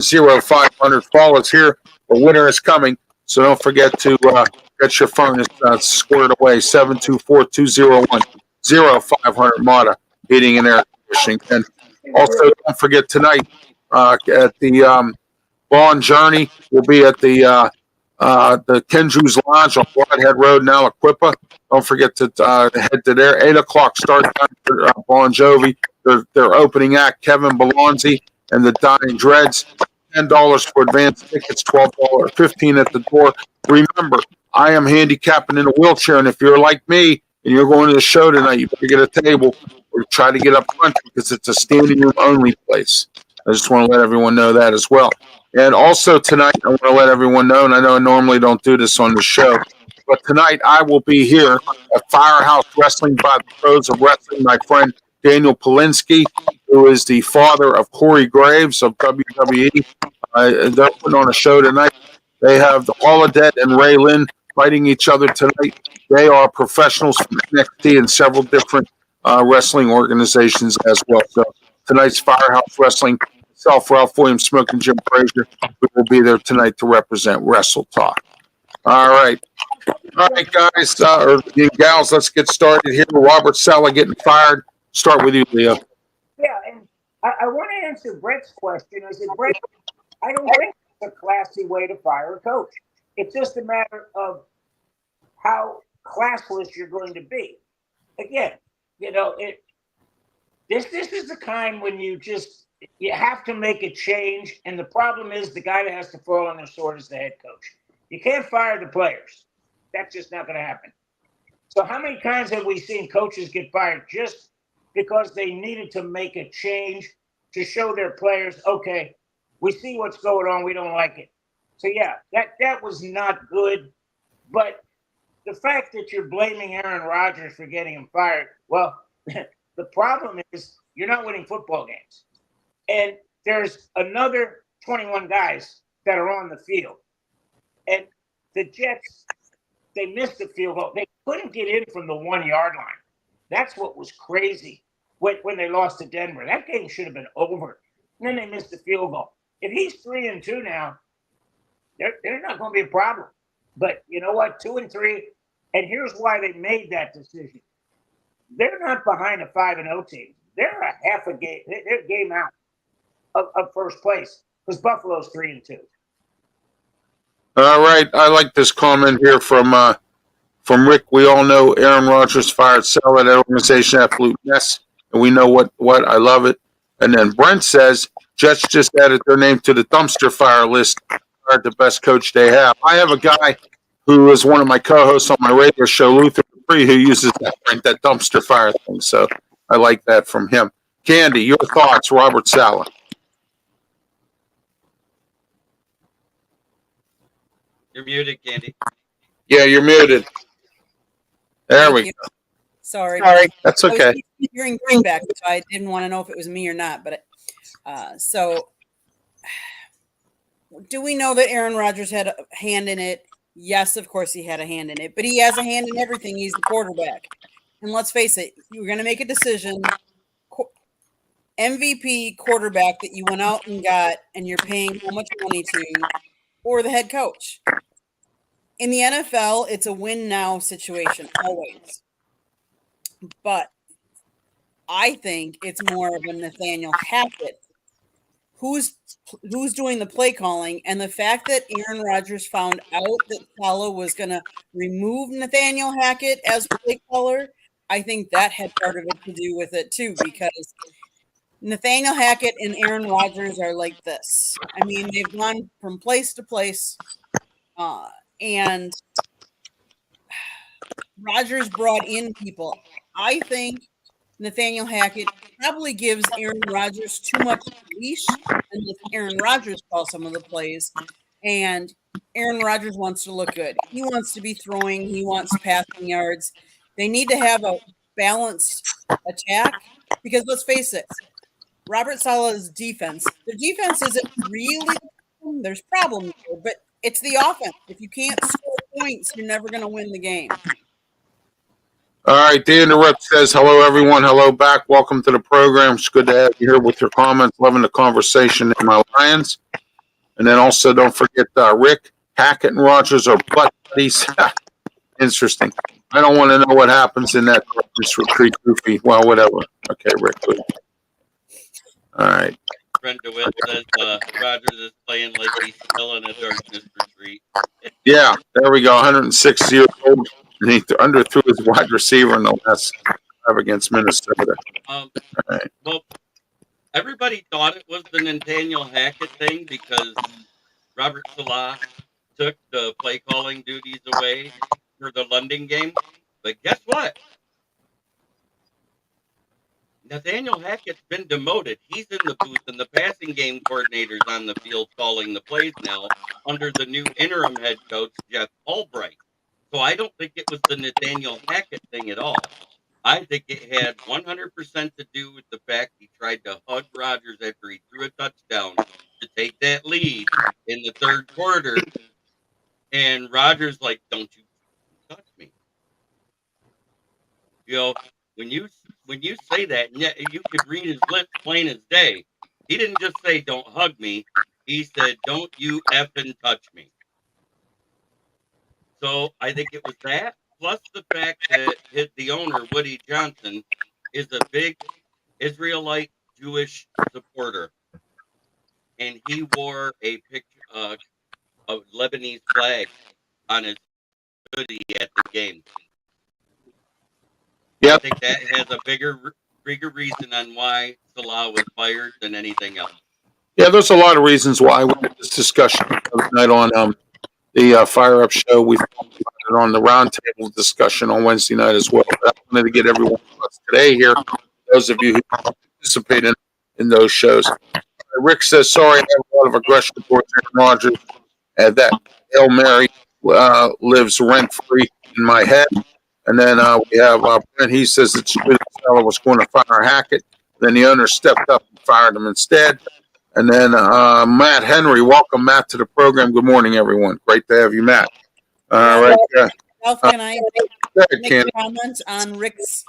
0500. Fall is here. The winter is coming. So don't forget to get your furnace squared away. 724-201-0500 Mata Heating and Air Conditioning. And also don't forget tonight at the Vaughn Journey. We'll be at the Kendrew's Lodge on Broadhead Road in Aliquippa. Don't forget to head to there. 8 o'clock start time for Bon Jovi. Their opening act, Kevin Belonzi and the Dying Dreads. $10 for advance tickets, $12, $15 at the door. Remember, I am handicapping in a wheelchair, and if you're like me and you're going to the show tonight, you better get a table or try to get up front because it's a standing room only place. I just want to let everyone know that as well. And also tonight, I want to let everyone know, and I know I normally don't do this on the show, but tonight I will be here at Firehouse Wrestling by the Pros of Wrestling. My friend Daniel Polinsky, who is the father of Corey Graves of WWE. They're putting on a show tonight. They have the Holodead and Ray Lynn fighting each other tonight. They are professionals from NXT and several different wrestling organizations as well. So tonight's Firehouse Wrestling, myself, Ralph Williams, Smoke, and Jim Frazier, we will be there tonight to represent Wrestle Talk. All right, guys, or gals, let's get started here. Robert Saleh getting fired. Start with you, Leo. Yeah, and I want to answer Brett's question. I said, Brett, I don't think it's a classy way to fire a coach. It's just a matter of how classless you're going to be. Again, this is the kind when you have to make a change, and the problem is the guy that has to fall on the sword is the head coach. You can't fire the players. That's just not going to happen. So how many times have we seen coaches get fired just because they needed to make a change to show their players, okay, we see what's going on, we don't like it. So yeah, that was not good. But the fact that you're blaming Aaron Rodgers for getting him fired, well, the problem is you're not winning football games. And there's another 21 guys that are on the field. And the Jets, they missed the field goal. They couldn't get in from the 1 yard line. That's what was crazy when they lost to Denver. That game should have been over. And then they missed the field goal. If he's 3-2 now, they're not going to be a problem. But you know what? 2-3. And here's why they made that decision. They're not behind a 5-0 team. They're a half a game. They're a game out of first place because Buffalo's 3-2. All right. I like this comment here from Rick. We all know Aaron Rodgers fired Saleh, that organization, absolute mess. And we know what I love it. And then Brent says, Jets just added their name to the dumpster fire list. Fired the best coach they have. I have a guy who is one of my co-hosts on my radio show, Luther Dupree, who uses that dumpster fire thing. So I like that from him. Candy, your thoughts, Robert Saleh. You're muted, Candy. Yeah, you're muted. There we go. Sorry. That's okay. I was hearing feedback, so I didn't want to know if it was me or not. But so, do we know that Aaron Rodgers had a hand in it? Yes, of course he had a hand in it. But he has a hand in everything. He's the quarterback. And let's face it, you're going to make a decision. MVP quarterback that you went out and got, and you're paying how much money to, or the head coach. In the NFL, it's a win now situation always. But I think it's more of a Nathaniel Hackett who's doing the play calling, and the fact that Aaron Rodgers found out that Saleh was going to remove Nathaniel Hackett as play caller, I think that had part of it to do with it too, because Nathaniel Hackett and Aaron Rodgers are like this. I mean, they've gone from place to place, and Rodgers brought in people. I think Nathaniel Hackett probably gives Aaron Rodgers too much leash and let Aaron Rodgers call some of the plays. And Aaron Rodgers wants to look good. He wants to be throwing. He wants passing yards. They need to have a balanced attack because let's face it, Robert Saleh's defense, the defense isn't really, there's problems there, but it's the offense. If you can't score points, you're never going to win the game. All right, Dan the Rep says, hello, everyone. Hello back. Welcome to the program. It's good to have you here with your comments. Loving the conversation in my Lions. And then also don't forget Rick, Hackett, and Rogers are butt buddies. Interesting. I don't want to know what happens in that darkness retreat, Goofy. Well, whatever. Okay, Rick. Good. All right. Brent DeWitt says Rogers is playing like he's still in a darkness retreat. Yeah, there we go. 106 years old. And he underthrew his wide receiver in the last drive against Minnesota. Right. Well, everybody thought it was the Nathaniel Hackett thing because Robert Salah took the play calling duties away for the London game. But guess what? Nathaniel Hackett's been demoted. He's in the booth, and the passing game coordinator's on the field calling the plays now under the new interim head coach, Jeff Albright. So I don't think it was the Nathaniel Hackett thing at all. I think it had 100% to do with the fact he tried to hug Rodgers after he threw a touchdown to take that lead in the third quarter. And Rodgers like, don't you touch me. You know, when you say that, you could read his lips plain as day. He didn't just say, don't hug me. He said, don't you effing touch me. So I think it was that, plus the fact that the owner, Woody Johnson, is a big Israelite Jewish supporter. And he wore a picture of a Lebanese flag on his hoodie at the game. Yep. I think that has a bigger reason on why Salah was fired than anything else. Yeah, there's a lot of reasons why we had this discussion tonight on the Fire Up show. We've talked about it on the roundtable discussion on Wednesday night as well. But I wanted to get everyone today here, those of you who participate in those shows. Rick says, sorry, I have a lot of aggression towards Aaron Rodgers. That Hail Mary lives rent-free in my head. And then we have Brent. He says that Spinella was going to fire Hackett. Then the owner stepped up and fired him instead. And then Matt Henry. Welcome, Matt, to the program. Good morning, everyone. Great to have you, Matt. All right. Ralph, can I make a comment on Rick's?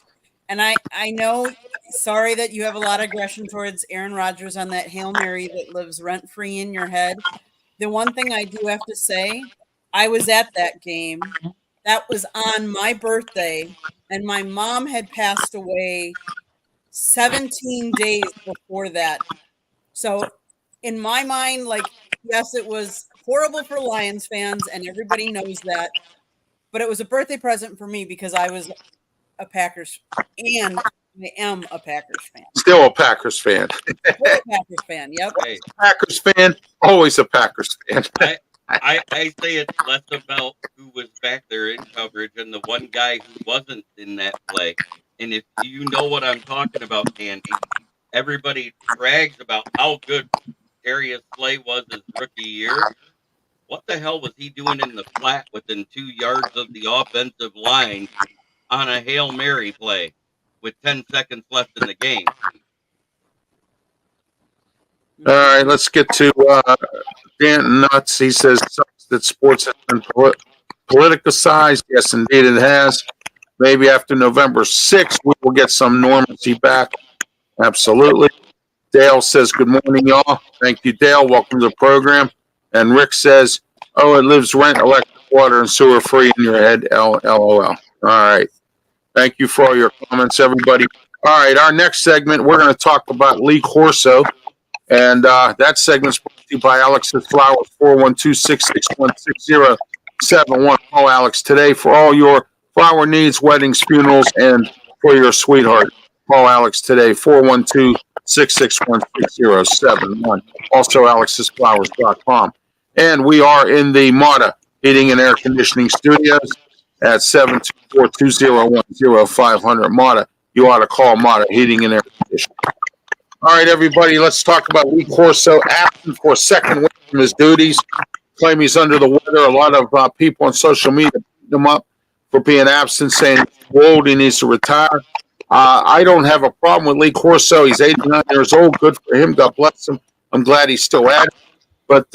And I know, sorry that you have a lot of aggression towards Aaron Rodgers on that Hail Mary that lives rent-free in your head. The one thing I do have to say, I was at that game. That was on my birthday, and my mom had passed away 17 days before that. So in my mind, like, yes, it was horrible for Lions fans, and everybody knows that. But it was a birthday present for me because I was a Packers, and I am a Packers fan. Still a Packers fan. Still a Packers fan, yep. Hey, Packers fan, always a Packers fan. I say it's less about who was back there in coverage and the one guy who wasn't in that play. And if you know what I'm talking about, Andy, everybody brags about how good Darius Slay was his rookie year. What the hell was he doing in the flat within 2 yards of the offensive line on a Hail Mary play with 10 seconds left in the game? All right, let's get to Dan Nuts. He says that sports has been politicized. Yes, indeed it has. Maybe after November 6th, we will get some normalcy back. Absolutely. Dale says, good morning, y'all. Thank you, Dale. Welcome to the program. And Rick says, oh, it lives rent, electric, water, and sewer free in your head. LOL. All right. Thank you for all your comments, everybody. All right, our next segment, we're going to talk about Lee Corso. And that segment's brought to you by Alex's Flowers, 412-661-6071. Call Alex today for all your flower needs, weddings, funerals, and for your sweetheart. Call Alex today, 412-661-6071. Also, alexsflowers.com. And we are in the Mata Heating and Air Conditioning Studios at 724-201-0500. Mata, you ought to call Mata Heating and Air Conditioning. All right, everybody, let's talk about Lee Corso, absent for a second week from his duties. Claim he's under the weather. A lot of people on social media beat him up for being absent, saying he's old, he needs to retire. I don't have a problem with Lee Corso. He's 89 years old. Good for him. God bless him. I'm glad he's still at it. But,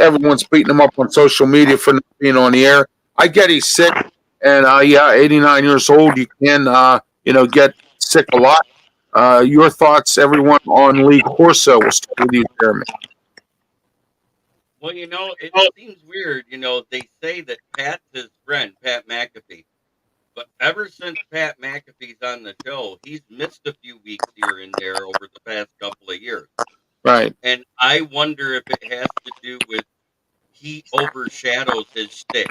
everyone's beating him up on social media for not being on the air. I get he's sick. And, 89 years old, you can, get sick a lot. Your thoughts, everyone, on Lee Corso. We'll start with you, Jeremy. Well, it seems weird. They say that Pat's his friend, Pat McAfee. But ever since Pat McAfee's on the show, he's missed a few weeks here and there over the past couple of years. Right. And I wonder if it has to do with he overshadows his shtick.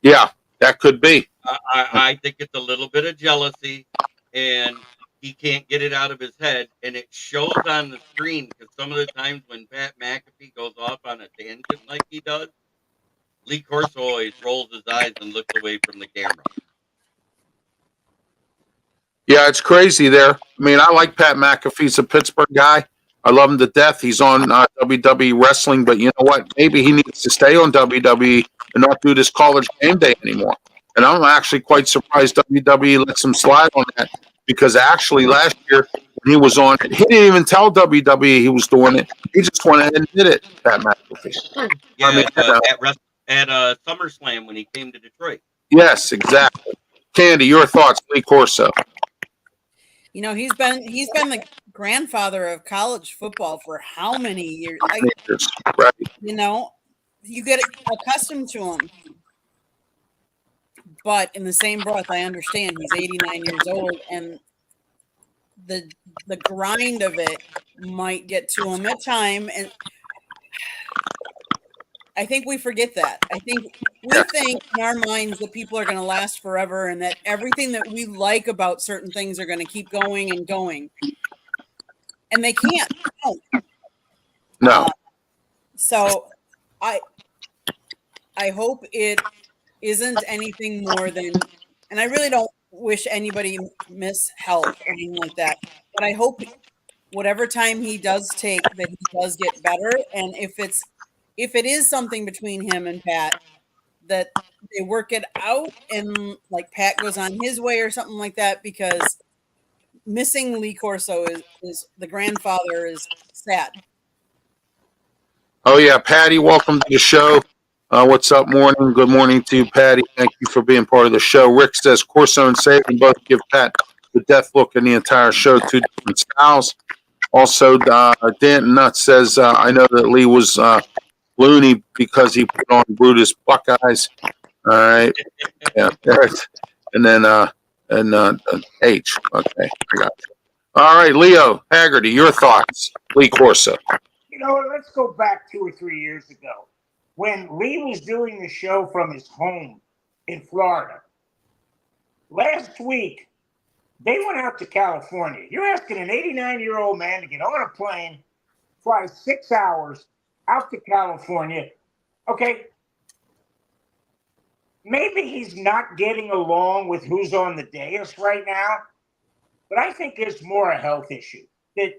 Yeah, that could be. I think it's a little bit of jealousy, and he can't get it out of his head, and it shows on the screen because some of the times when Pat McAfee goes off on a tangent like he does, Lee Corso always rolls his eyes and looks away from the camera. Yeah, it's crazy there. I mean, I like Pat McAfee. He's a Pittsburgh guy. I love him to death. He's on WWE Wrestling, but you know what? Maybe he needs to stay on WWE and not do this College Game Day anymore. And I'm actually quite surprised WWE lets him slide on that because actually last year when he was on it, he didn't even tell WWE he was doing it. He just went ahead and did it, Pat McAfee. Yeah, I mean, at SummerSlam when he came to Detroit. Yes, exactly. Candy, your thoughts, Lee Corso? He's been the grandfather of college football for how many years? Right. You get accustomed to him. But in the same breath, I understand he's 89 years old, and the grind of it might get to him at time. And I think we forget that. I think we think in our minds that people are going to last forever and that everything that we like about certain things are going to keep going and going. And they can't. No. So I hope it isn't anything more than, and I really don't wish anybody miss health or anything like that, but I hope whatever time he does take that he does get better. And if it is something between him and Pat, that they work it out and like Pat goes on his way or something like that, because missing Lee Corso is the grandfather is sad. Oh yeah, Patty, welcome to the show. What's up, morning? Good morning to you, Patty. Thank you for being part of the show. Rick says Corso and Saban both give Pat the death look in the entire show, two different styles. Also, Dan Nutt says, I know that Lee was loony because he put on Brutus Buckeyes. All right. Yeah. And then H. Okay. I got you. All right, Leo Haggerty, your thoughts. Lee Corso. Let's go back 2 or 3 years ago when Lee was doing the show from his home in Florida. Last week, they went out to California. You're asking an 89-year-old man to get on a plane, fly 6 hours out to California. Okay, maybe he's not getting along with who's on the dais right now, but I think it's more a health issue. That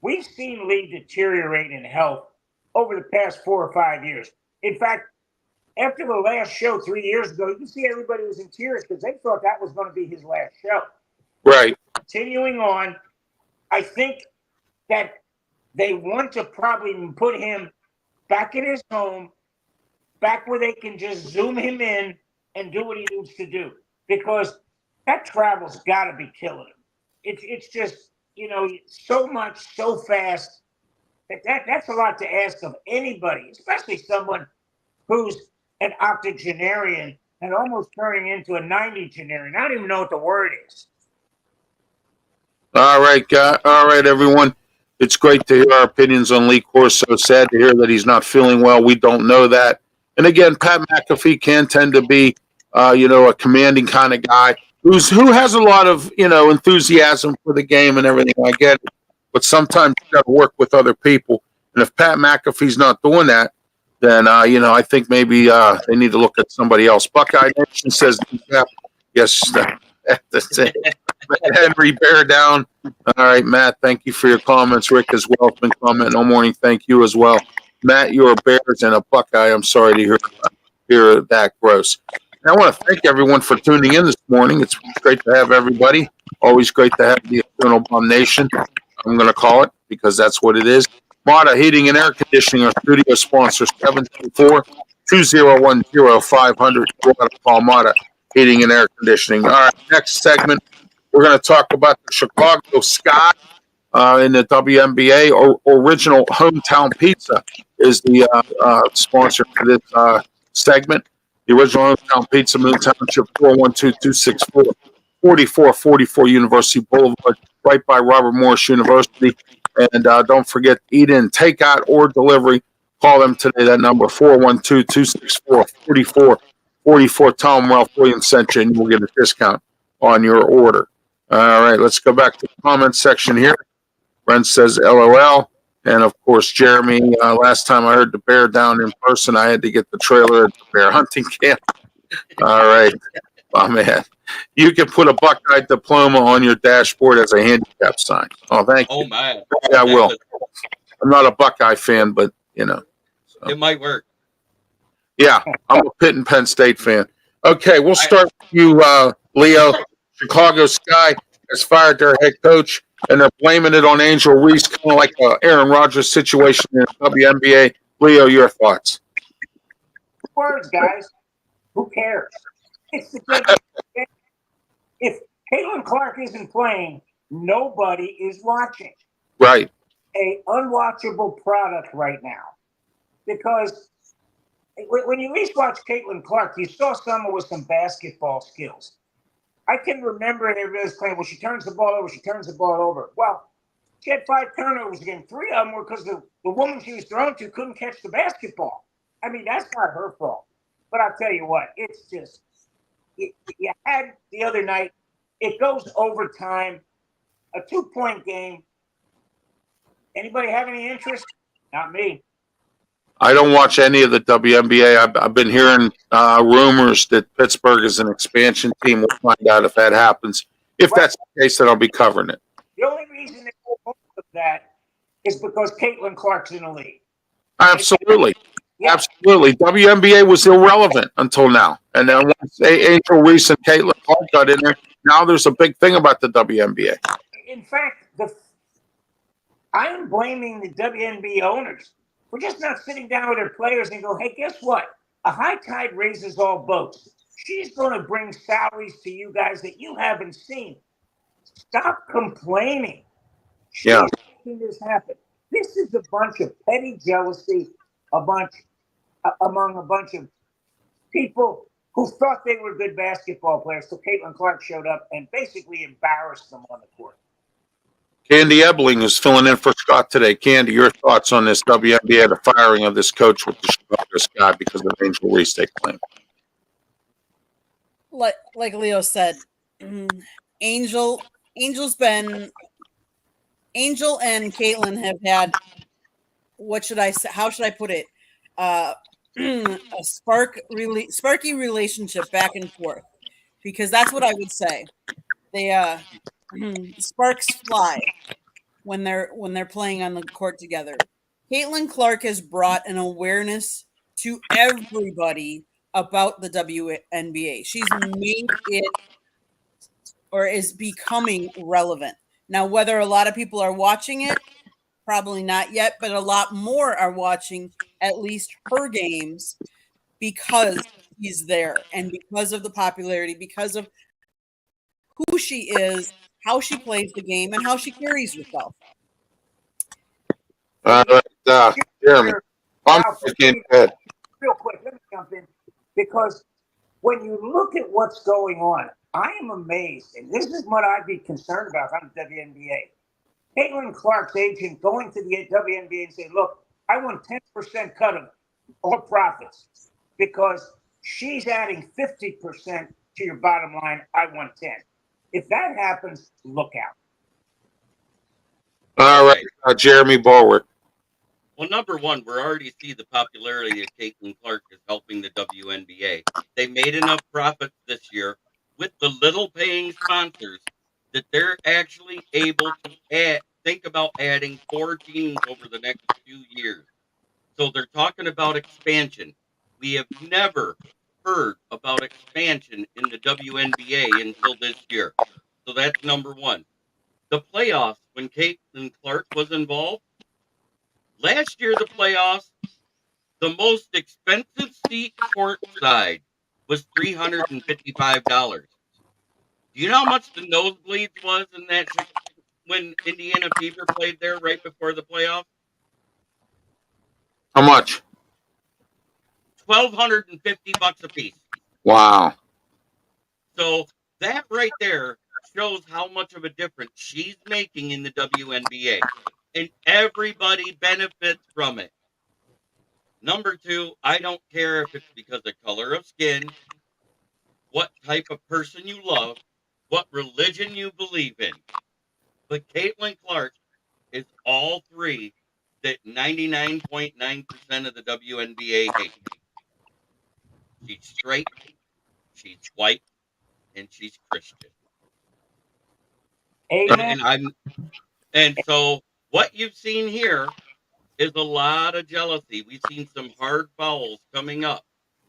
we've seen Lee deteriorate in health over the past 4 or 5 years. In fact, after the last show 3 years ago, you can see everybody was in tears because they thought that was going to be his last show. Right. Continuing on, I think that they want to probably put him back in his home, back where they can just zoom him in and do what he needs to do, because that travel's got to be killing him. It's just, so much, so fast. That's a lot to ask of anybody, especially someone who's an octogenarian and almost turning into a 90-genarian. I don't even know what the word is. All right, everyone. It's great to hear our opinions on Lee Corso. Sad to hear that he's not feeling well. We don't know that. And again, Pat McAfee can tend to be, a commanding kind of guy who has a lot of, enthusiasm for the game and everything. I get it. But sometimes you got to work with other people. And if Pat McAfee's not doing that, then, I think maybe they need to look at somebody else. Buckeye Nation says, yes, that's it. Henry Bear down. All right, Matt, thank you for your comments. Rick as well has been commenting all morning. Thank you as well. Matt, you're a Bears and a Buckeye. I'm sorry to hear that gross. And I want to thank everyone for tuning in this morning. It's great to have everybody. Always great to have the Eternal Bomb Nation. I'm going to call it because that's what it is. Mata Heating and Air Conditioning, our studio sponsor, 724-2010-500. Call Mata Heating and Air Conditioning. All right, next segment, we're going to talk about the Chicago Sky in the WNBA. Original Hometown Pizza is the sponsor for this segment. The Original Hometown Pizza, Moon Township, 412-264-4444 University Boulevard, right by Robert Morris University. And don't forget, eat in, takeout, or delivery. Call them today. That number, 412-264-4444. Tell them Ralph Williams sent you, and you'll get a discount on your order. All right, let's go back to the comments section here. Brent says LOL. And of course, Jeremy, last time I heard the bear down in person, I had to get the trailer at the bear hunting camp. All right, my man. You can put a Buckeye diploma on your dashboard as a handicap sign. Oh, thank you. Oh man, Yeah, I will. I'm not a Buckeye fan, but you know. So. It might work. Yeah, I'm a Pitt and Penn State fan. Okay, we'll start with you, Leo. Chicago Sky has fired their head coach, and they're blaming it on Angel Reese, kind of like an Aaron Rodgers situation in the WNBA. Leo, your thoughts? Words, guys. Who cares? It's the WNBA. If Caitlin Clark isn't playing, nobody is watching. Right. A unwatchable product right now, because when you least watch Caitlin Clark, you saw someone with some basketball skills. I can remember everybody's playing, well, she turns the ball over. Well, she had 5 turnovers again. 3 of them were because the woman she was thrown to couldn't catch the basketball. I mean, that's not her fault. But I'll tell you what, it's just, you had the other night, it goes overtime, a 2-point game. Anybody have any interest? Not me. I don't watch any of the WNBA. I've been hearing rumors that Pittsburgh is an expansion team. We'll find out if that happens. If that's the case, then I'll be covering it. The only reason they go most of that is because Caitlin Clark's in the league. Absolutely. Yeah. Absolutely. WNBA was irrelevant until now. And then once Angel Reese and Caitlin Clark got in there, now there's a big thing about the WNBA. In fact, I am blaming the WNBA owners. We're just not sitting down with their players and go, hey, guess what? A high tide raises all boats. She's going to bring salaries to you guys that you haven't seen. Stop complaining. She's making this happen. This is a bunch of petty jealousy, among a bunch of people who thought they were good basketball players. So Caitlin Clark showed up and basically embarrassed them on the court. Candy Ebling is filling in for Scott today. Candy, your thoughts on this WNBA, the firing of this coach with the Chicago Sky because of Angel Reese they claim? Like Leo said, Angel and Caitlin have had, what should I say? How should I put it? A sparky relationship back and forth, because that's what I would say. They sparks fly when they're playing on the court together. Caitlin Clark has brought an awareness to everybody about the WNBA. She's made it, or is becoming, relevant. Now, whether a lot of people are watching it, probably not yet, but a lot more are watching at least her games because he's there, and because of the popularity, because of who she is, how she plays the game, and how she carries herself. Jeremy, real quick, let me jump in, because when you look at what's going on, I am amazed, and this is what I'd be concerned about on the WNBA. Caitlin Clark's agent going to the WNBA and saying, look, I want 10% cut of all profits because she's adding 50% to your bottom line. I want 10. If that happens, look out. All right, Jeremy Ballward. Well, number one, we're already see the popularity of Caitlin Clark is helping the WNBA. They made enough profits this year with the little paying sponsors that they're actually able to think about adding 4 teams over the next few years. So they're talking about expansion. We have never heard about expansion in the WNBA until this year. So that's number one. The playoffs, when Caitlin Clark was involved, last year, the playoffs, the most expensive seat courtside was $355. Do you know how much the nosebleeds was in that when Indiana Fever played there right before the playoffs? How much? $1,250 a piece. Wow. So that right there shows how much of a difference she's making in the WNBA. And everybody benefits from it. Number two, I don't care if it's because of color of skin, what type of person you love, what religion you believe in. But Caitlin Clark is all three that 99.9% of the WNBA hate. She's straight, she's white, and she's Christian. Amen. And so what you've seen here is a lot of jealousy. We've seen some hard fouls coming up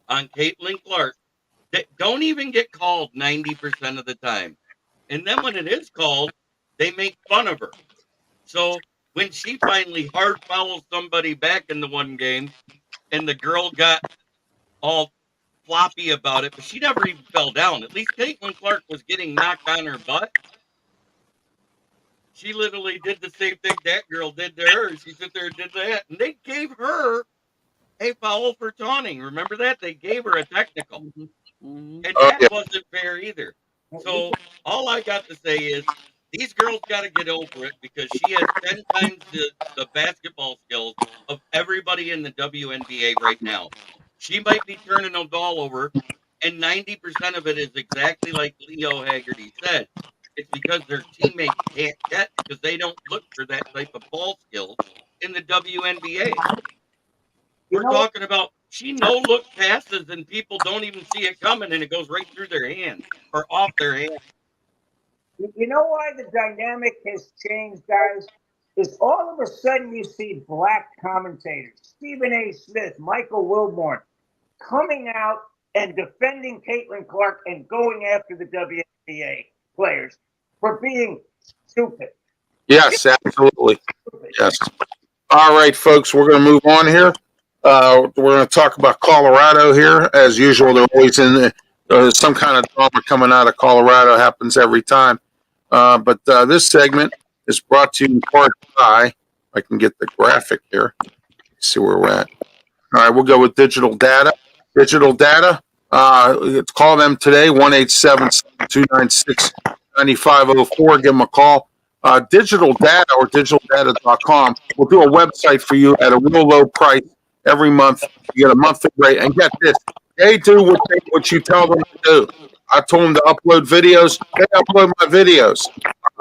on Caitlin Clark that don't even get called 90% of the time. And then when it is called, they make fun of her. So when she finally hard fouls somebody back in the one game and the girl got all floppy about it, but she never even fell down. At least Caitlin Clark was getting knocked on her butt. She literally did the same thing that girl did to her. She sit there and did that. And they gave her a foul for taunting. Remember that? They gave her a technical. Mhm. And Oh, that yeah. wasn't fair either. So all I got to say is these girls got to get over it because she has 10 times the basketball skills of everybody in the WNBA right now. She might be turning a ball over, and 90% of it is exactly like Leo Haggerty said. It's because their teammates can't get because they don't look for that type of ball skills in the WNBA. You We're know, talking about she no-look passes and people don't even see it coming and it goes right through their hands or off their hands. you know why the dynamic has changed, guys? Is all of a sudden you see black commentators, Stephen A. Smith, Michael Wilborn, coming out and defending Caitlin Clark and going after the WNBA players for being stupid. Yes, absolutely. Stupid. Yes. All right, folks, we're going to move on here. We're going to talk about Colorado here. As usual, they're always in some kind of drama coming out of Colorado. Happens every time. But this segment is brought to you in part by, if I can get the graphic here, see where we're at. All right, we'll go with Digital Data. Digital Data, call them today, 1-877-296-9504. Give them a call. Digital Data or digitaldata.com will do a website for you at a real low price every month. You get a monthly rate. And get this, they do what you tell them to do. I told them to upload videos. They upload my videos.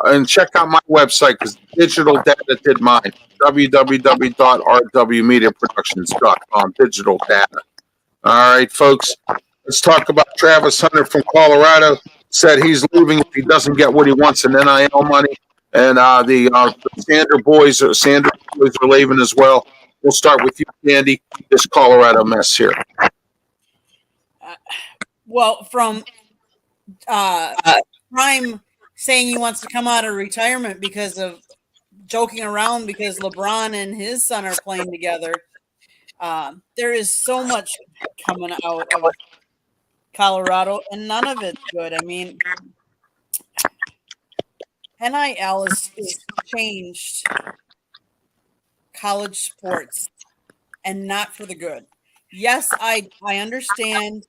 And check out my website because Digital Data did mine. www.rwmediaproductions.com. Digital Data. All right, folks. Let's talk about Travis Hunter from Colorado. Said he's leaving if he doesn't get what he wants in NIL money. And the Sanders boys are leaving as well. We'll start with you, Andy. This Colorado mess here. Well, from Prime saying he wants to come out of retirement because of joking around because LeBron and his son are playing together. There is so much coming out of Colorado, and none of it's good. I mean, NIL has changed college sports, and not for the good. Yes, I understand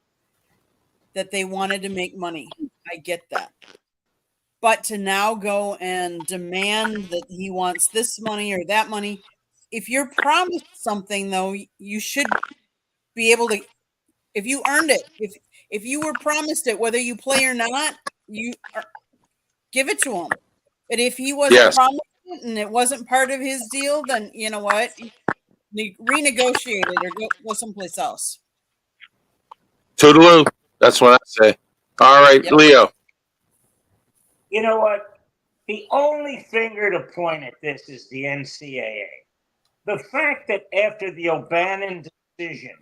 that they wanted to make money. I get that. But to now go and demand that he wants this money or that money, if you're promised something, though, you should be able to. If you earned it, if you were promised it, whether you play or not, give it to him. But if he wasn't Yes. promised it and it wasn't part of his deal, then you know what? Renegotiate it or go someplace else. Toodaloo. That's what I say. All right, Yep. Leo. You know what? The only finger to point at this is the NCAA. The fact that after the O'Bannon decision,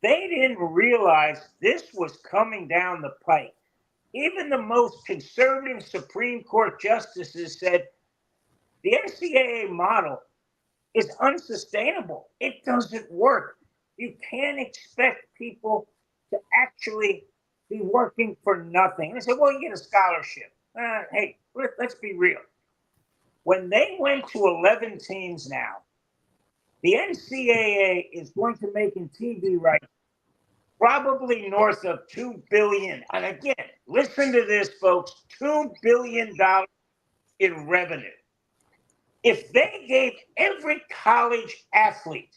they didn't realize this was coming down the pike. Even the most conservative Supreme Court justices said the NCAA model is unsustainable. It doesn't work. You can't expect people to actually be working for nothing. They say, well, you get a scholarship. Hey, let's be real. When they went to 11 teams now, the NCAA is going to make in TV rights probably north of $2 billion. And again, listen to this, folks, $2 billion in revenue. If they gave every college athlete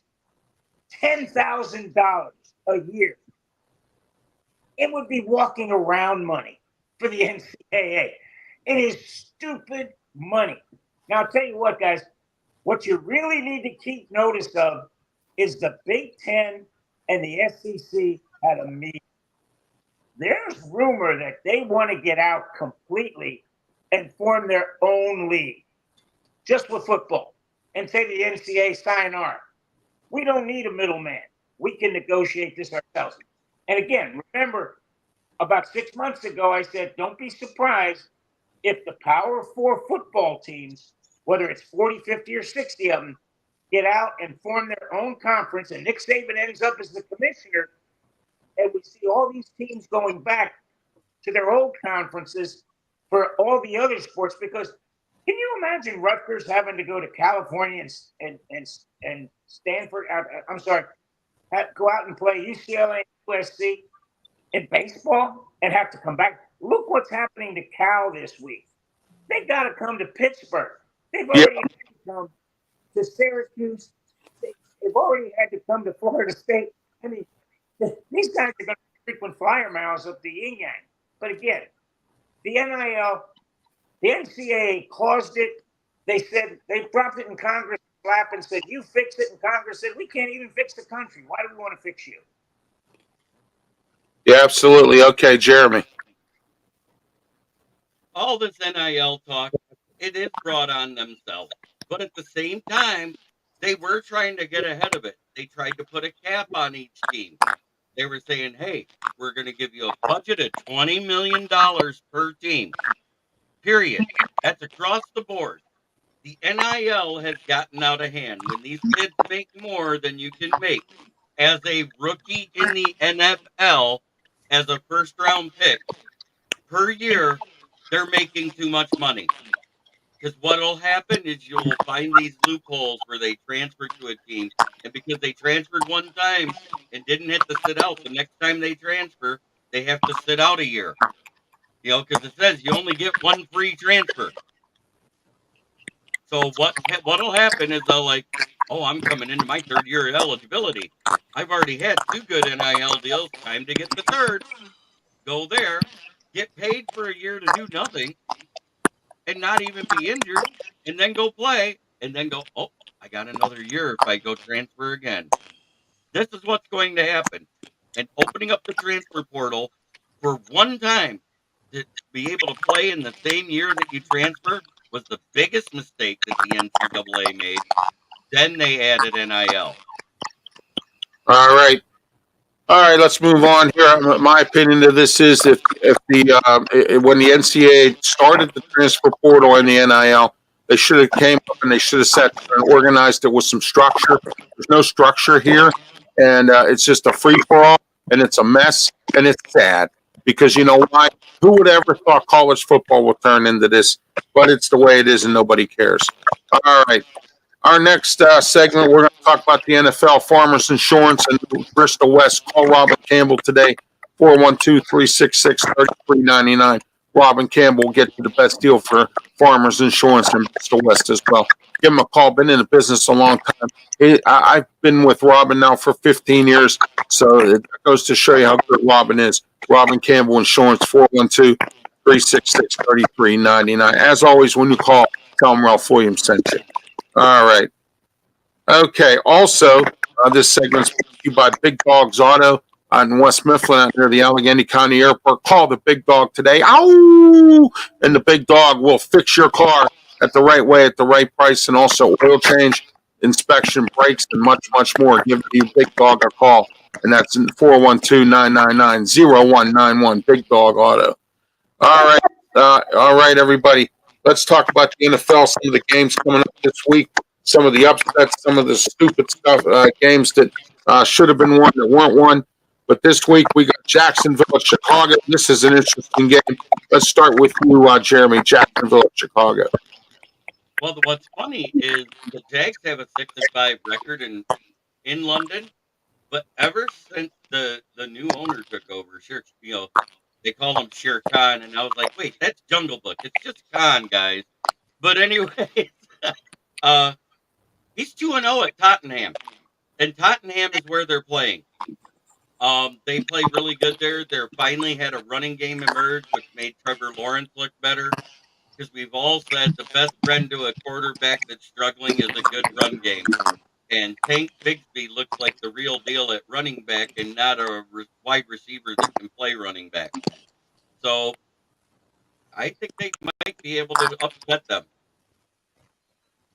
$10,000 a year, it would be walking around money for the NCAA. It is stupid money. Now, I'll tell you what, guys, what you really need to keep notice of is the Big Ten and the SEC had a meeting. There's rumor that they want to get out completely and form their own league, just with football, and say to the NCAA, sign on. We don't need a middleman. We can negotiate this ourselves. And again, remember, about 6 months ago, I said, don't be surprised if the Power 4 football teams, whether it's 40, 50, or 60 of them, get out and form their own conference, and Nick Saban ends up as the commissioner, and we see all these teams going back to their old conferences for all the other sports. Because can you imagine Rutgers having to go to California and Stanford? Go out and play UCLA, USC in baseball and have to come back? Look what's happening to Cal this week. They got to come to Pittsburgh. They've already had to come to Syracuse. They've already had to come to Florida State. I mean, these guys are going to frequent flyer miles up the yin yang. But again, the NIL, the NCAA caused it. They said they dropped it in Congress lap and said, you fix it. And Congress said, we can't even fix the country. Why do we want to fix you? Yeah, absolutely. Okay, Jeremy. All this NIL talk, it is brought on themselves. But at the same time, they were trying to get ahead of it. They tried to put a cap on each team. They were saying, hey, we're going to give you a budget of $20 million per team. Period. That's across the board. The NIL has gotten out of hand. When these kids make more than you can make as a rookie in the NFL, as a first-round pick per year, they're making too much money. Because what will happen is you'll find these loopholes where they transfer to a team, and because they transferred one time and didn't hit the sit out, the next time they transfer, they have to sit out a year. You know, because it says you only get one free transfer. So what'll happen is they'll like, oh, I'm coming into my third year of eligibility. I've already had 2 good NIL deals. Time to get the third. Go there, get paid for a year to do nothing, and not even be injured, and then go play, and then go, oh, I got another year if I go transfer again. This is what's going to happen. And opening up the transfer portal for one time to be able to play in the same year that you transfer was the biggest mistake that the NCAA made. Then they added NIL. All right. All right, let's move on here. My opinion of this is if when the NCAA started the transfer portal and the NIL, they should have came up and they should have sat there and organized it with some structure. There's no structure here, and it's just a free-for-all, and it's a mess, and it's sad. Because you know why? Who would ever thought college football would turn into this? But it's the way it is, and nobody cares. All right. Our next segment, we're going to talk about the NFL, Farmers Insurance, and Bristol West. Call Robin Campbell today, 412-366-3399. Robin Campbell will get you the best deal for Farmers Insurance in Bristol West as well. Give him a call. Been in the business a long time. I've been with Robin now for 15 years, so it goes to show you how good Robin is. Robin Campbell Insurance, 412-366-3399. As always, when you call, tell them Ralph Williams sent you. All right. Okay. Also, this segment's brought to you by Big Dog's Auto in West Mifflin out near the Allegheny County Airport. Call the Big Dog today. Ow! And the Big Dog will fix your car at the right way, at the right price, and also oil change, inspection, brakes, and much, much more. Give the Big Dog a call, and that's 412-999-0191, Big Dog Auto. All right, everybody. Let's talk about the NFL, some of the games coming up this week, some of the upsets, some of the stupid stuff, games that should have been won that weren't won. But this week we got Jacksonville at Chicago. This is an interesting game. Let's start with you, Jeremy, Jacksonville at Chicago. Well, what's funny is the Jags have a 6-5 record in London, but ever since the new owner took over, they call him Shere Khan, and I was like, wait, that's Jungle Book. It's just Khan, guys. But anyway, uh, he's 2-0 at Tottenham, and Tottenham is where they're playing. They play really good there. They're finally had a running game emerge, which made Trevor Lawrence look better. Because we've all said the best friend to a quarterback that's struggling is a good run game. And Tank Bigsby looks like the real deal at running back and not a wide receiver that can play running back. So I think they might be able to upset them.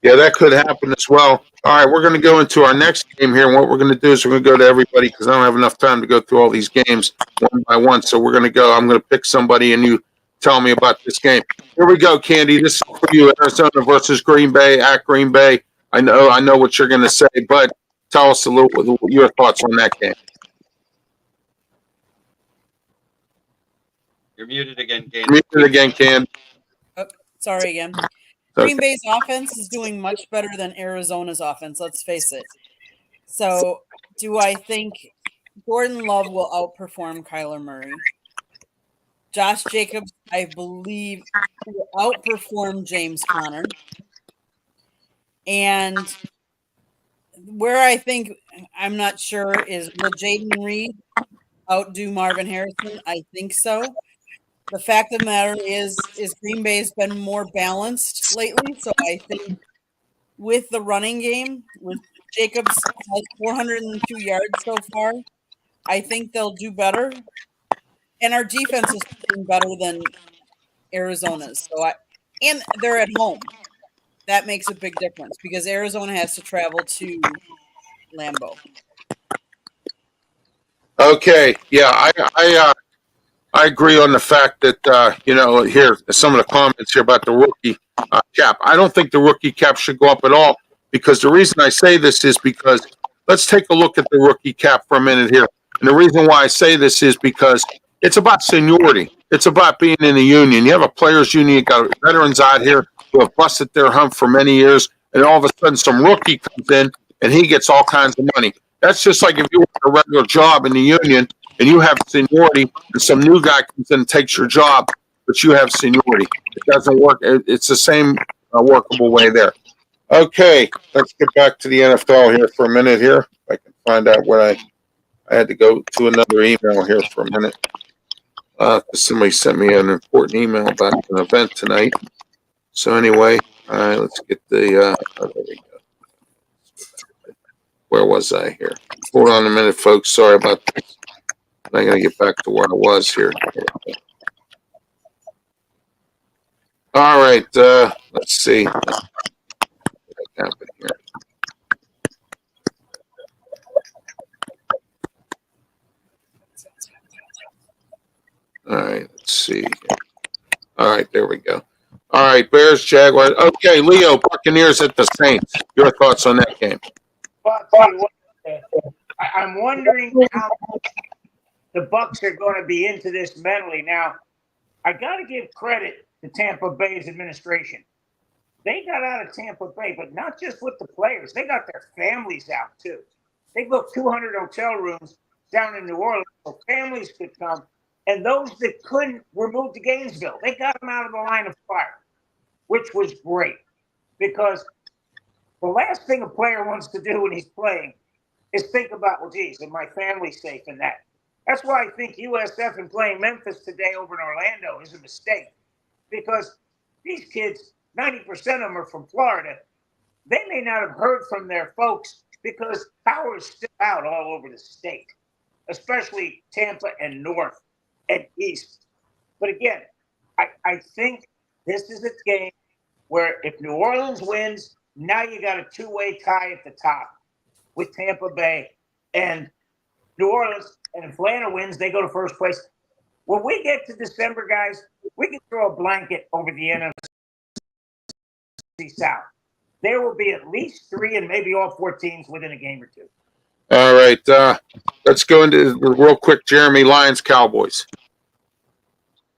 Yeah, that could happen as well. All right, we're going to go into our next game here. And what we're going to do is we're going to go to everybody because I don't have enough time to go through all these games one by one. So we're going to go. I'm going to pick somebody and you tell me about this game. Here we go, Candy. This is for you, Arizona versus Green Bay at Green Bay. I know what you're going to say, but tell us a little your thoughts on that game. You're muted again, Candy. Muted again, Candy. Sorry again. Okay. Green Bay's offense is doing much better than Arizona's offense, let's face it. So, do I think Jordan Love will outperform Kyler Murray? Josh Jacobs, I believe, will outperform James Conner. And where I think, I'm not sure, is will Jaden Reed outdo Marvin Harrison? I think so. The fact of the matter is Green Bay has been more balanced lately. So I think with the running game, with Jacobs has 402 yards so far, I think they'll do better. And our defense is doing better than Arizona's. And they're at home. That makes a big difference because Arizona has to travel to Lambeau. Okay, yeah, I agree on the fact that here some of the comments here about the rookie cap. I don't think the rookie cap should go up at all because the reason I say this is because let's take a look at the rookie cap for a minute here. And the reason why I say this is because it's about seniority. It's about being in the union. You have a players' union. You got veterans out here who have busted their hump for many years, and all of a sudden some rookie comes in and he gets all kinds of money. That's just like if you work a regular job in the union and you have seniority and some new guy comes in and takes your job, but you have seniority. It doesn't work. It's the same workable way there. Okay, let's get back to the NFL here for a minute here. If I can find out where I had to go to another email here for a minute. Somebody sent me an important email about an event tonight. So anyway, let's get the, there we go. Where was I here? Hold on a minute, folks. Sorry about this. I got to get back to where I was here. All right. Let's see. What happened here? All right. Let's see. All right. There we go. All right. Bears, Jaguars. Okay. Leo, Buccaneers at the Saints. Your thoughts on that game? But I'm wondering how the Bucs are going to be into this mentally. Now, I got to give credit to Tampa Bay's administration. They got out of Tampa Bay, but not just with the players. They got their families out, too. They booked 200 hotel rooms down in New Orleans so families could come. And those that couldn't were moved to Gainesville. They got them out of the line of fire, which was great because the last thing a player wants to do when he's playing is think about, well, geez, is my family safe in that? That's why I think USF and playing Memphis today over in Orlando is a mistake because these kids, 90% of them are from Florida. They may not have heard from their folks because power is still out all over the state, especially Tampa and North and East. But again, I think this is a game where if New Orleans wins, now you got a two-way tie at the top with Tampa Bay and New Orleans. And if Atlanta wins, they go to first place. When we get to December, guys, we can throw a blanket over the NFC South. There will be at least 3 and maybe all 4 teams within a game or 2. All right. Let's go into real quick, Jeremy. Lions, Cowboys.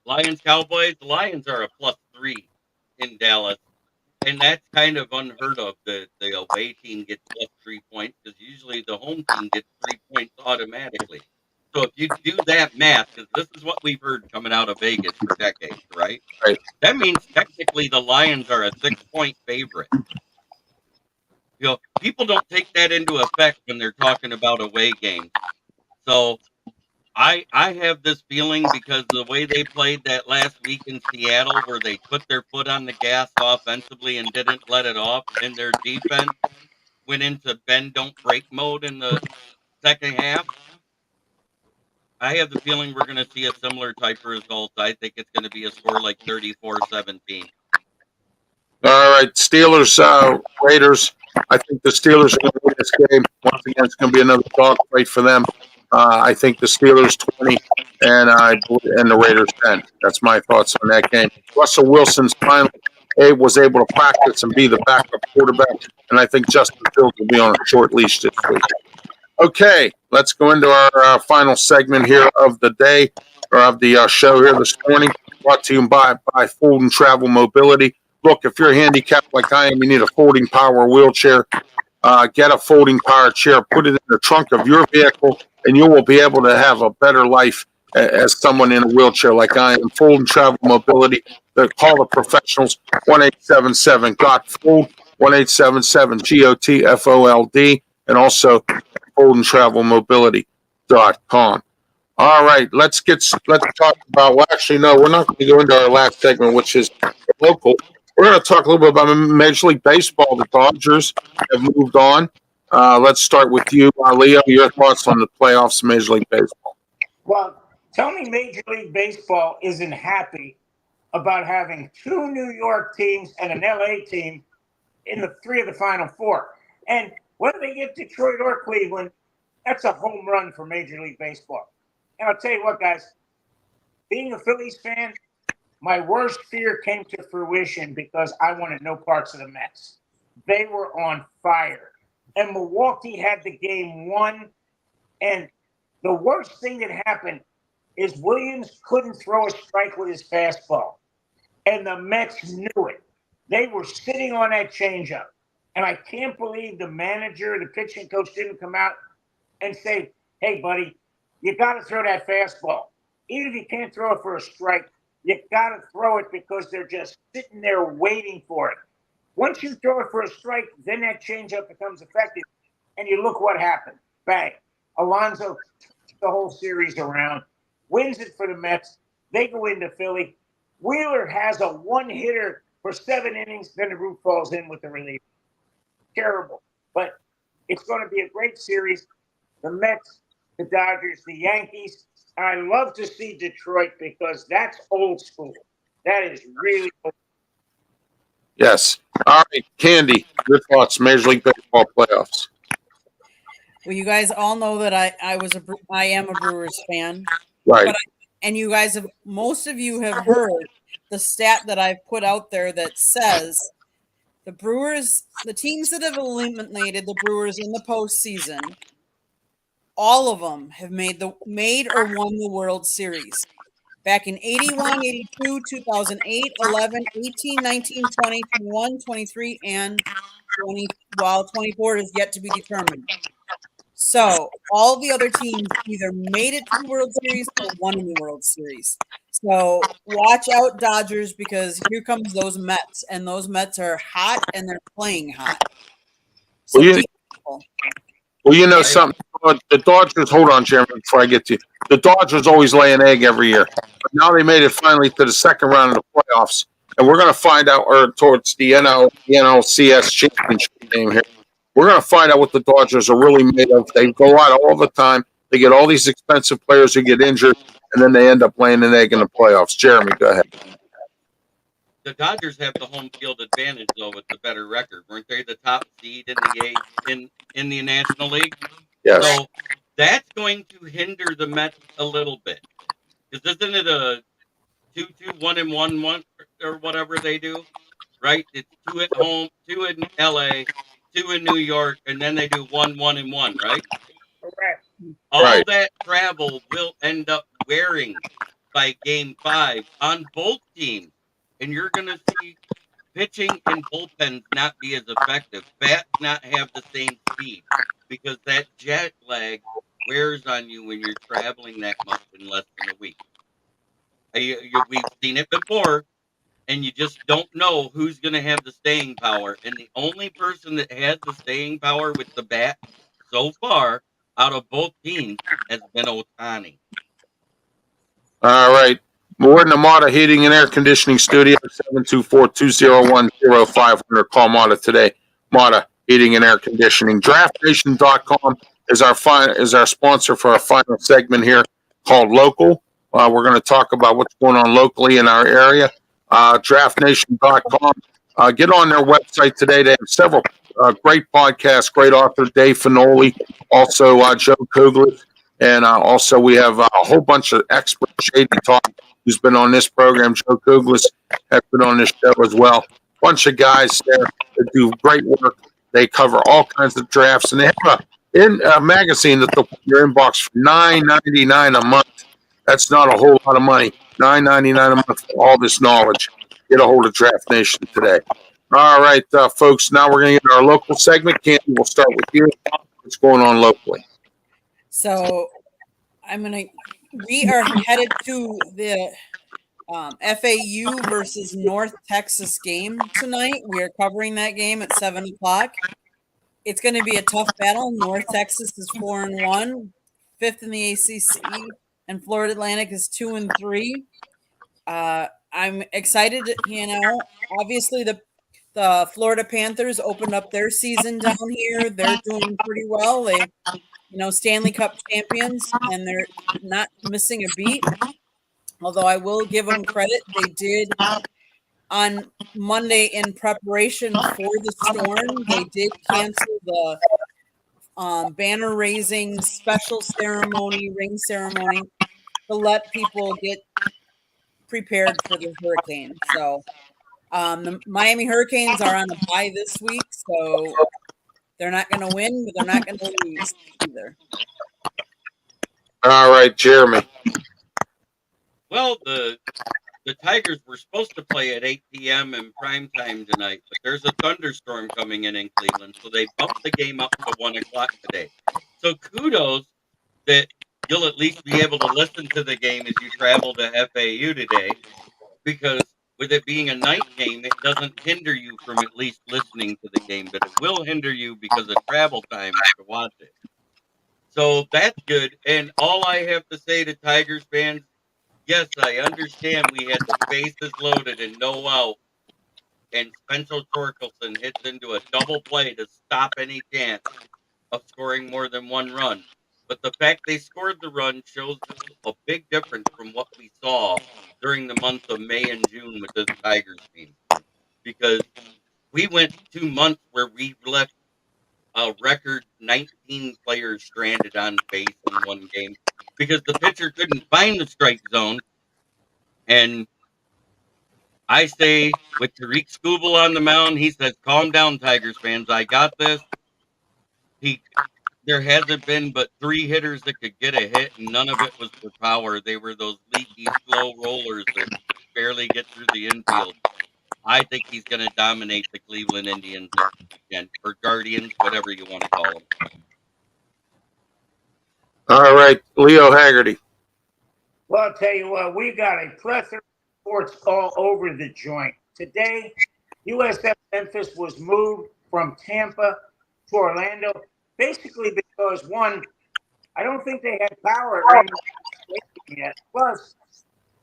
Lions, Cowboys. The Lions are a +3 in Dallas. and that's kind of unheard of. The away team gets plus 3 points because usually the home team gets 3 points automatically. So if you do that math, because this is what we've heard coming out of Vegas for decades, right? Right. That means technically the Lions are a 6-point favorite. People don't take that into effect when they're talking about away games. So I have this feeling because the way they played that last week in Seattle, where they put their foot on the gas offensively and didn't let it off, and their defense went into bend don't break mode in the second half. I have the feeling we're going to see a similar type of result. I think it's going to be a score like 34-17. All right, Steelers, Raiders. I think the Steelers are going to win this game. Once again, it's going to be another dog fight for them. I think the Steelers 20 and the Raiders 10. That's my thoughts on that game. Russell Wilson's finally was able to practice and be the backup quarterback, and I think Justin Fields will be on a short leash this week. Okay, let's go into our final segment here of the day, or of the show here this morning, brought to you by Fulton Travel Mobility. Look, if you're handicapped like I am, you need a folding power wheelchair. Get a folding power chair, put it in the trunk of your vehicle, and you will be able to have a better life as someone in a wheelchair like I am. Fulton Travel Mobility. Call the professionals, 1-877-GOT-FOLD, 1-877-GOT-FOLD, and also FultonTravelMobility.com. All right, let's talk about. Well, actually, no, we're not going to go into our last segment, which is local. We're going to talk a little bit about Major League Baseball. The Dodgers have moved on. Let's start with you, Leo. Your thoughts on the playoffs of Major League Baseball? Well, tell me Major League Baseball isn't happy about having 2 New York teams and an LA team in the 3 of the Final 4. And whether they get Detroit or Cleveland, that's a home run for Major League Baseball. And I'll tell you what, guys, being a Phillies fan, my worst fear came to fruition because I wanted no parts of the Mets. They were on fire. And Milwaukee had the game won. And the worst thing that happened is Williams couldn't throw a strike with his fastball. And the Mets knew it. They were sitting on that changeup. And I can't believe the manager, the pitching coach didn't come out and say, hey, buddy, you got to throw that fastball. Even if you can't throw it for a strike, you got to throw it because they're just sitting there waiting for it. Once you throw it for a strike, then that changeup becomes effective. And you look what happened. Bang. Alonso the whole series around, wins it for the Mets. They go into Philly. Wheeler has a one-hitter for 7 innings, then the roof falls in with the relief. Terrible. But it's going to be a great series. The Mets, the Dodgers, the Yankees. I love to see Detroit because that's old school. That is really old. Yes. All right, Candy, your thoughts, Major League Baseball playoffs. Well, you guys all know that I am a Brewers fan. Right. And you guys have, most of you have heard the stat that I've put out there that says the Brewers, the teams that have eliminated the Brewers in the postseason, all of them have made or won the World Series. Back in 81, 82, 2008, 11, 18, 19, 20, 21, 23, and 20, while 24 is yet to be determined. So all the other teams either made it to the World Series or won in the World Series. So watch out, Dodgers, because here comes those Mets, and those Mets are hot and they're playing hot. So Well, you know something. The Dodgers, hold on, Jeremy, before I get to you. The Dodgers always lay an egg every year. But now they made it finally to the second round of the playoffs. And we're going to find out, or towards the NLCS championship game here, we're going to find out what the Dodgers are really made of. They go out all the time. They get all these expensive players who get injured, and then they end up laying an egg in the playoffs. Jeremy, go ahead. The Dodgers have the home field advantage, though, with the better record. Weren't they the top seed in the in the National League? Yes. So that's going to hinder the Mets a little bit. Because isn't it a 2-2, 1-1, or whatever they do? Right? It's 2 at home, 2 in LA, 2 in New York, and then they do 1-1-1, right? Correct. All Right. that travel will end up wearing by game 5 on both teams. And you're going to see pitching and bullpens not be as effective, bats not have the same speed, because that jet lag wears on you when you're traveling that much in less than a week. We've seen it before, and you just don't know who's going to have the staying power. And the only person that has the staying power with the bat so far out of both teams has been Ohtani. All right. We're in the Mata Heating and Air Conditioning Studio, 724-201-0500. Call Mata today. Mata Heating and Air Conditioning. DraftNation.com is our sponsor for our final segment here called Local. We're going to talk about what's going on locally in our area. DraftNation.com. Get on their website today. They have several great podcasts, great author Dave Finoli, also Joe Kugler. And also we have a whole bunch of experts, Shady Talk, who's been on this program. Joe Kuglis has been on this show as well. Bunch of guys there that do great work. They cover all kinds of drafts, and they have a magazine that they'll put in your inbox for $9.99 a month. That's not a whole lot of money. $9.99 a month for all this knowledge. Get a hold of Draft Nation today. All right, folks. Now we're going to get our local segment. Candy, we'll start with you. What's going on locally? So we are headed to the FAU versus North Texas game tonight. We are covering that game at 7:00. It's going to be a tough battle. North Texas is 4-1, 5th in the ACC, and Florida Atlantic is 2-3. I'm excited. Obviously the Florida Panthers opened up their season down here. They're doing pretty well. They Stanley Cup champions, and they're not missing a beat. Although I will give them credit, they did on Monday in preparation for the storm. They did cancel the banner raising special ceremony, ring ceremony, to let people get prepared for the hurricane. So the Miami Hurricanes are on a bye this week, so they're not going to win, but they're not going to lose either. All right, Jeremy. Well, the Tigers were supposed to play at 8 p.m. in prime time tonight, but there's a thunderstorm coming in Cleveland, so they bumped the game up to 1 o'clock today. So kudos that you'll at least be able to listen to the game as you travel to FAU today, because with it being a night game, it doesn't hinder you from at least listening to the game, but it will hinder you because of travel time to watch it. So that's good. And all I have to say to Tigers fans, yes, I understand we had the bases loaded and no out, and Spencer Torkelson hits into a double play to stop any chance of scoring more than one run. But the fact they scored the run shows a big difference from what we saw during the months of May and June with this Tigers team. Because we went 2 months where we left a record 19 players stranded on base in one game because the pitcher couldn't find the strike zone. And I say with Tariq Skubal on the mound, he says, "Calm down, Tigers fans. I got this." There hasn't been but 3 hitters that could get a hit, and none of it was for power. They were those leaky, slow rollers that barely get through the infield. I think he's going to dominate the Cleveland Indians again, or Guardians, whatever you want to call them. All right, Leo Haggerty. Well, I'll tell you what, we got a plethora of sports all over the joint. Today, USF Memphis was moved from Tampa to Orlando, basically because, one, I don't think they had power at Raymond yet. Plus,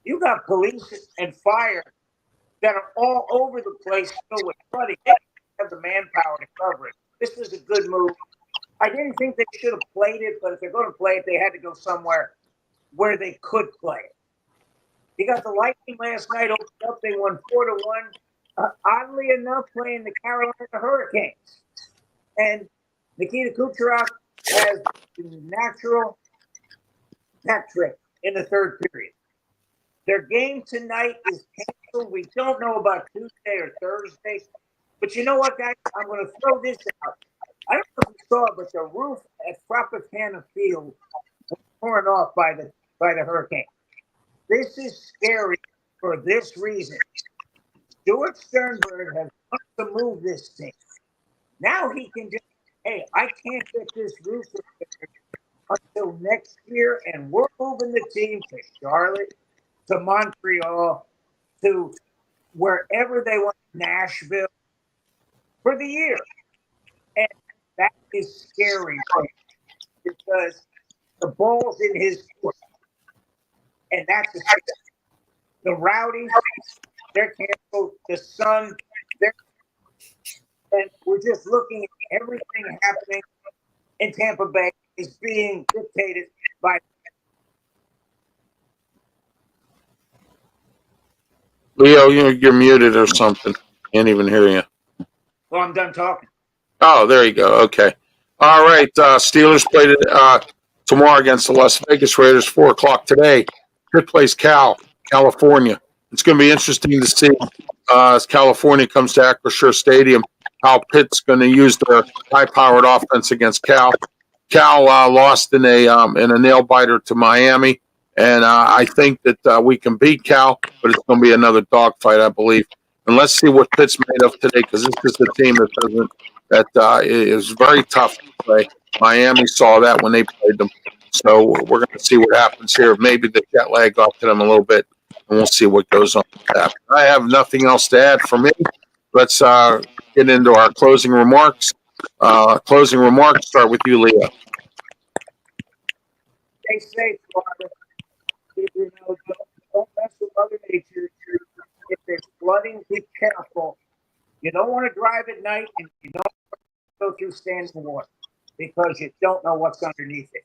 you got police and fire that are all over the place still with flooding. They have the manpower to cover it. This was a good move. I didn't think they should have played it, but if they're going to play it, they had to go somewhere where they could play it. You got the Lightning last night opened up. They won 4-1. Oddly enough, playing the Carolina Hurricanes. And Nikita Kucherov has the natural hat trick in the third period. Their game tonight is canceled. We don't know about Tuesday or Thursday. But you know what, guys? I'm going to throw this out. I don't know if you saw it, but the roof at Tropicana Field was torn off by the hurricane. This is scary for this reason. Stuart Sternberg has wanted to move this thing. Now he can just, hey, I can't get this roof repaired until next year, and we're moving the team to Charlotte, to Montreal, to wherever they want, Nashville, for the year. And that is scary because the ball's in his court. And that's the Rowdies, they're canceled. The Sun, and we're just looking at everything happening in Tampa Bay is being dictated by. Leo, you're muted or something. Can't even hear you. Well, I'm done talking. Oh, there you go. Okay. All right. Steelers played tomorrow against the Las Vegas Raiders, 4:00 today. Pitt plays California. It's going to be interesting to see as California comes to Acrisure Stadium how Pitt's going to use their high-powered offense against Cal. Cal lost in a nail biter to Miami, and I think that we can beat Cal, but it's going to be another dogfight, I believe. And let's see what Pitt's made of today, because this is a team that is very tough to play. Miami saw that when they played them. So we're going to see what happens here. Maybe the jet lag got to them a little bit, and we'll see what goes on with that. I have nothing else to add for me. Let's get into our closing remarks. Start with you, Leah. Stay safe, Florida. Don't mess with Mother Nature. If there's flooding, be careful. You don't want to drive at night, and you don't want to go through standing water because you don't know what's underneath it.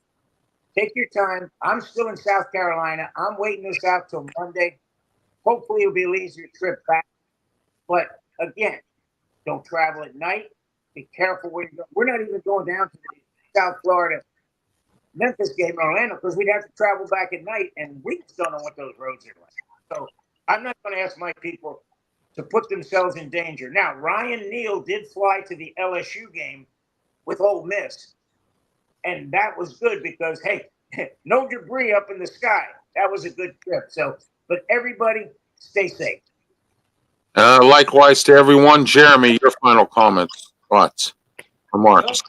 Take your time. I'm still in South Carolina. I'm waiting this out till Monday. Hopefully, it'll be an easier trip back. But again, don't travel at night. Be careful where you go. We're not even going down to the South Florida Memphis game in Orlando because we'd have to travel back at night, and we just don't know what those roads are like. So I'm not going to ask my people to put themselves in danger. Now, Ryan Neal did fly to the LSU game with Ole Miss, and that was good because, hey, no debris up in the sky. That was a good trip. So, but everybody, stay safe. Likewise to everyone. Jeremy, your final comments, thoughts, remarks.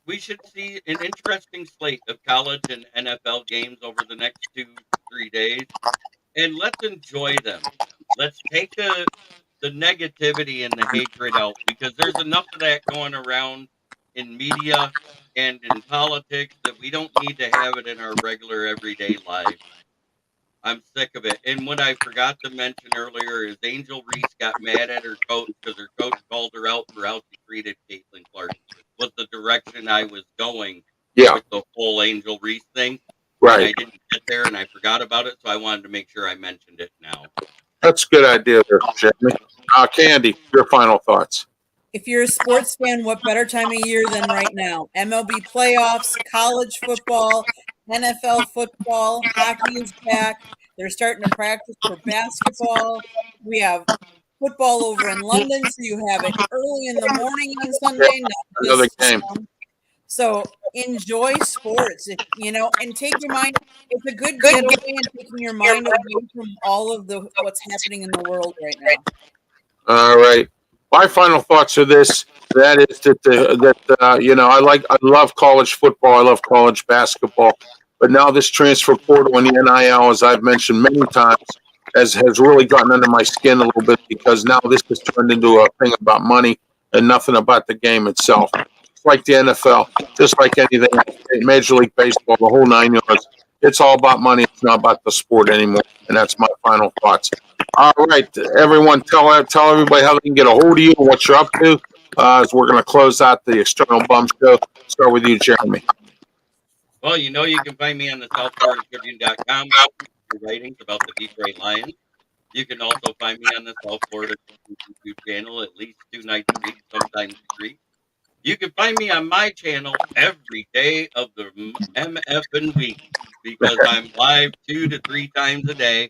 We should see an interesting slate of college and NFL games over the next 2-3 days, and let's enjoy them. Let's take the negativity and the hatred out because there's enough of that going around in media and in politics that we don't need to have it in our regular everyday life. I'm sick of it. And what I forgot to mention earlier is Angel Reese got mad at her coach because her coach called her out for how she treated Caitlin Clark. Was the direction I was going with the whole Angel Reese thing. Right. And I didn't get there and I forgot about it, so I wanted to make sure I mentioned it now. That's a good idea there, Jeremy. Candy, your final thoughts. If you're a sports fan, what better time of year than right now? MLB playoffs, college football, NFL football, hockey is back. They're starting to practice for basketball. We have football over in London, so you have it early in the morning on Sunday. Another game. So enjoy sports, and take your mind. It's a good getaway and taking your mind away from all of what's happening in the world right now. All right. My final thoughts are this: that is I love college football, I love college basketball, but now this transfer portal and the NIL, as I've mentioned many times, has really gotten under my skin a little bit because now this has turned into a thing about money and nothing about the game itself. It's like the NFL, just like anything, Major League Baseball, the whole 9 yards. It's all about money. It's not about the sport anymore. And that's my final thoughts. All right, everyone, tell everybody how they can get a hold of you and what you're up to. As we're going to close out the External Bum Show. Start with you, Jeremy. Well, you can find me on the SouthFloridaTribune.com writings about the Detroit Lions. You can also find me on the South Florida YouTube channel at least 2 nights a week, sometimes 3. You can find me on my channel every day of the MFing week because I'm live 2 to 3 times a day.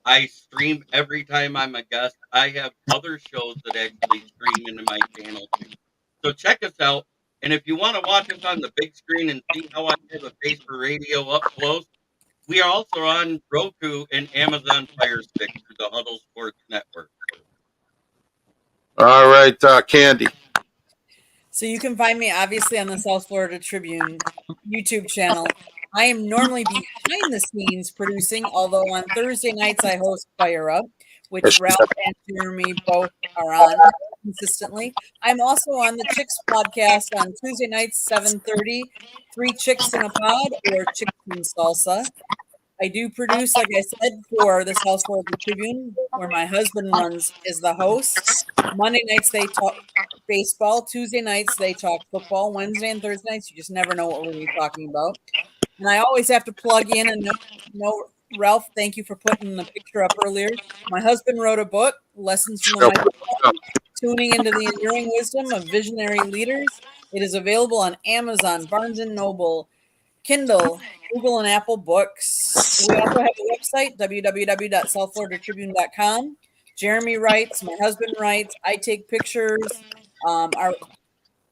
I stream every time I'm a guest. I have other shows that actually stream into my channel too. So check us out. And if you want to watch us on the big screen and see how I have a face for radio up close, we are also on Roku and Amazon Fire Stick through the Huddle Sports Network. All right, Candy. So you can find me obviously on the South Florida Tribune YouTube channel. I am normally behind the scenes producing, although on Thursday nights I host Fire Up, which Ralph and Jeremy both are on consistently. I'm also on the Chicks podcast on Tuesday nights, 7:30, 3 Chicks in a Pod or Chicks in Salsa. I do produce, like I said, for the South Florida Tribune, where my husband runs is the host. Monday nights they talk baseball. Tuesday nights they talk football. Wednesday and Thursday nights you just never know what we're going to be talking about. And I always have to plug in and know Ralph, thank you for putting the picture up earlier. My husband wrote a book, Lessons from the Microphone, Tuning into the Enduring Wisdom of Visionary Leaders. It is available on Amazon, Barnes & Noble, Kindle, Google, and Apple Books. We also have a website, www.southfloridatribune.com. Jeremy writes, my husband writes, I take pictures. Our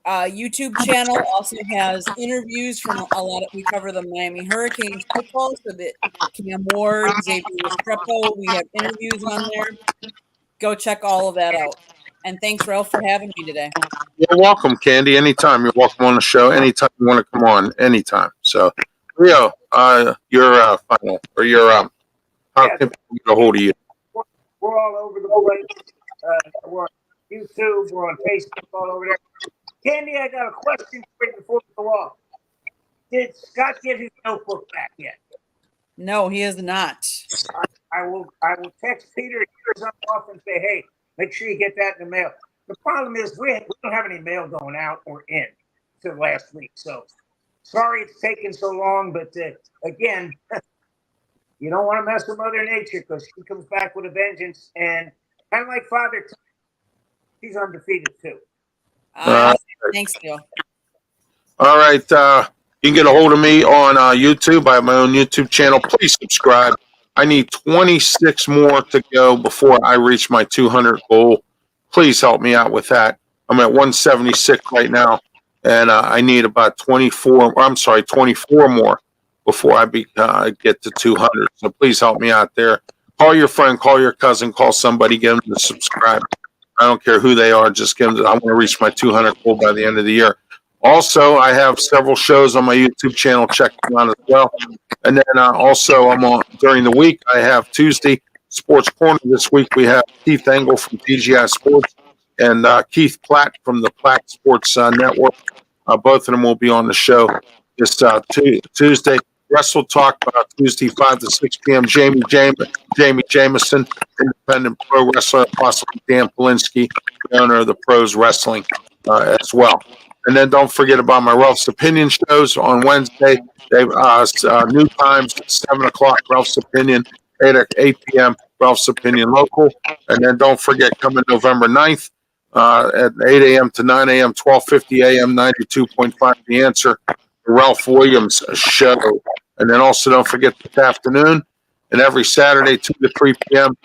YouTube channel also has interviews from a lot of, we cover the Miami Hurricanes football, so that Cam Ward, Xavier Restrepo, we have interviews on there. Go check all of that out. And thanks, Ralph, for having me today. You're welcome, Candy. Anytime. You're welcome on the show. Anytime you want to come on. Anytime. So, Leo, your final or your how can people get a hold of you? We're all over the place. We're on YouTube. We're on Facebook. All over there. Candy, I got a question for you before we go off. Did Scott get his notebook back yet? No, he is not. I will text Peter years off and say, hey, make sure you get that in the mail. The problem is we don't have any mail going out or in to last week. So sorry it's taken so long, but again, you don't want to mess with Mother Nature because she comes back with a vengeance. And kind of like Father, she's undefeated too. Thanks, Bill. All right. You can get a hold of me on YouTube. I have my own YouTube channel. Please subscribe. I need 26 more to go before I reach my 200 goal. Please help me out with that. I'm at 176 right now, and I need about 24 more before I get to 200. So please help me out there. Call your friend, call your cousin, call somebody, get them to subscribe. I don't care who they are. Just give them. I want to reach my 200 goal by the end of the year. Also, I have several shows on my YouTube channel. Check them out as well. And then also, I'm on during the week. I have Tuesday Sports Corner. This week we have Keith Engel from TGI Sports and Keith Platt from the Platt Sports Network. Both of them will be on the show this Tuesday. Wrestle Talk Tuesday 5 to 6 p.m. Jamie Jameson, independent pro wrestler, possibly Dan Polinsky, the owner of the Pros Wrestling as well. And then don't forget about my Ralph's Opinion shows on Wednesday. They new times, 7 o'clock, Ralph's Opinion, 8 p.m., Ralph's Opinion Local. And then don't forget, coming November 9th at 8 a.m. to 9 a.m., 12:50 a.m., 92.5 The Answer, the Ralph Williams Show. And then also don't forget this afternoon and every Saturday, 2 to 3 p.m.,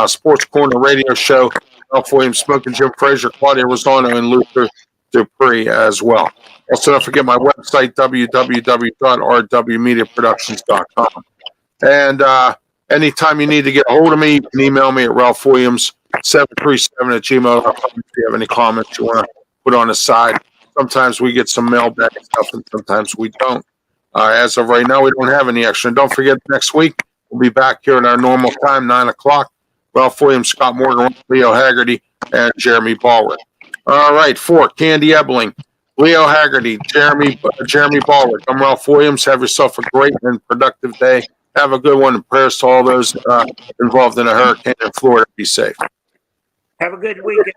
Sports Corner Radio Show, Ralph Williams, Smoking Jim Frazier, Claudia Rosano, and Luther Dupree as well. Also, don't forget my website, www.rwmediaproductions.com. And anytime you need to get a hold of me, you can email me at ralphwilliams737@gmail.com if you have any comments you want to put on the side. Sometimes we get some mailbag stuff, and sometimes we don't. As of right now, we don't have any extra. And don't forget, next week, we'll be back here at our normal time, 9 o'clock. Ralph Williams, Scott Morgan, Leo Haggerty, and Jeremy Ballard. All right, for Candy Ebling, Leo Haggerty, Jeremy Ballard. I'm Ralph Williams. Have yourself a great and productive day. Have a good one. And prayers to all those involved in a hurricane in Florida. Be safe. Have a good weekend.